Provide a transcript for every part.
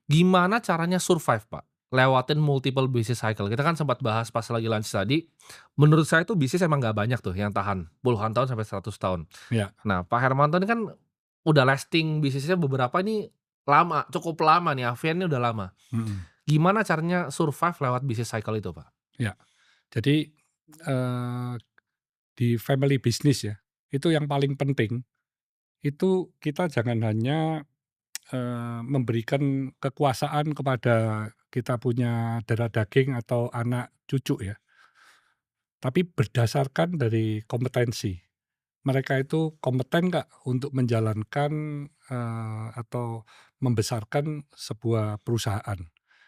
Gimana caranya survive, Pak? Lewatin multiple business cycle. Kita kan sempat bahas pas lagi lunch tadi, menurut saya tuh bisnis emang nggak banyak tuh yang tahan puluhan tahun sampai 100 tahun. Ya, Nah, Pak Hermanto ini kan udah lasting bisnisnya beberapa ini lama, cukup lama nih, Avian ini udah lama. mhm, Gimana caranya survive lewat bisnis cycle itu, Pak? ya. Jadi, eee, di family business ya, itu yang paling penting, itu kita jangan hanya, memberikan kekuasaan kepada kita punya darah daging atau anak cucu ya, tapi berdasarkan dari kompetensi. Mereka itu kompeten nggak untuk menjalankan, atau membesarkan sebuah perusahaan.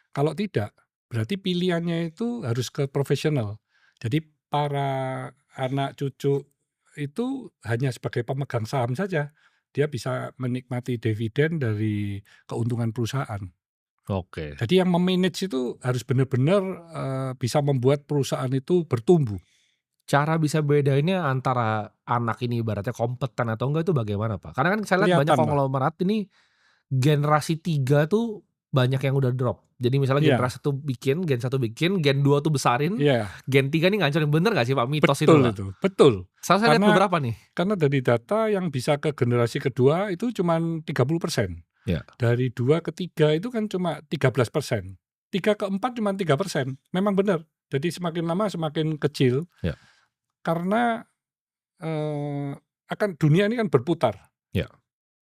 Kalau tidak, berarti pilihannya itu harus ke profesional. Jadi para anak cucu itu hanya sebagai pemegang saham saja, dia bisa menikmati dividen dari keuntungan perusahaan. Oke. Jadi yang me-manage itu harus benar-benar, bisa membuat perusahaan itu bertumbuh. Cara bisa bedainnya antara anak ini ibaratnya kompeten atau enggak itu bagaimana, Pak? Karena kan saya lihat banyak Kelihatan lah. konglomerat ini generasi 3 tuh banyak yang udah drop. Jadi misalnya Iya, Gen 1 bikin, Gen 2 tuh besarin, iya. Gen 3 nih ngancurin. Bener nggak sih, Pak, mitos itu, Betul Pak? itu, betul. Soalnya saya lihat Karena beberapa nih. dari data yang bisa ke generasi kedua itu cuman 30%. Ya, Dari 2 ke 3 itu kan cuma 13%. 3 ke 4 cuma 3%. Memang benar. Jadi semakin lama semakin kecil ya, karena, akan dunia ini kan berputar. ya.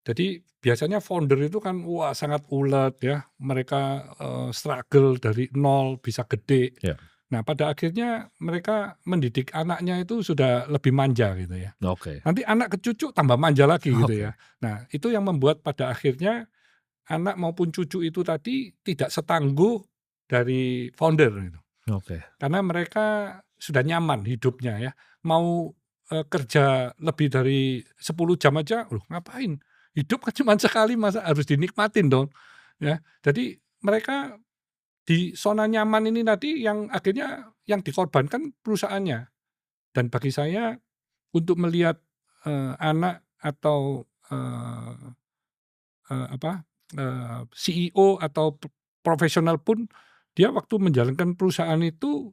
Jadi biasanya founder itu kan wah sangat ulet ya, mereka, struggle dari nol bisa gede. Ya. Nah pada akhirnya mereka mendidik anaknya itu sudah lebih manja gitu ya. Oke. Nanti anak ke cucu tambah manja lagi gitu Oke. ya. Nah itu yang membuat pada akhirnya anak maupun cucu itu tadi tidak setangguh dari founder gitu. Oke. Karena mereka sudah nyaman hidupnya ya, mau, kerja lebih dari 10 jam aja, loh ngapain? Hidup kan cuma sekali masa harus dinikmatin dong, ya. Jadi mereka di zona nyaman ini tadi yang akhirnya yang dikorbankan perusahaannya. Dan bagi saya untuk melihat, anak atau, CEO atau profesional pun dia waktu menjalankan perusahaan itu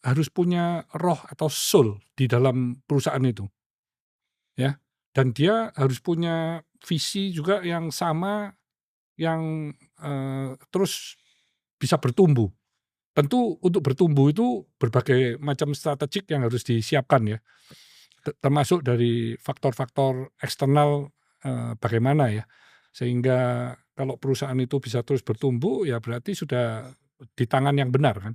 harus punya roh atau soul di dalam perusahaan itu, ya. Dan dia harus punya visi juga yang sama, yang, terus bisa bertumbuh. Tentu untuk bertumbuh itu berbagai macam strategik yang harus disiapkan ya, termasuk dari faktor-faktor eksternal, bagaimana ya, sehingga kalau perusahaan itu bisa terus bertumbuh, ya berarti sudah di tangan yang benar kan.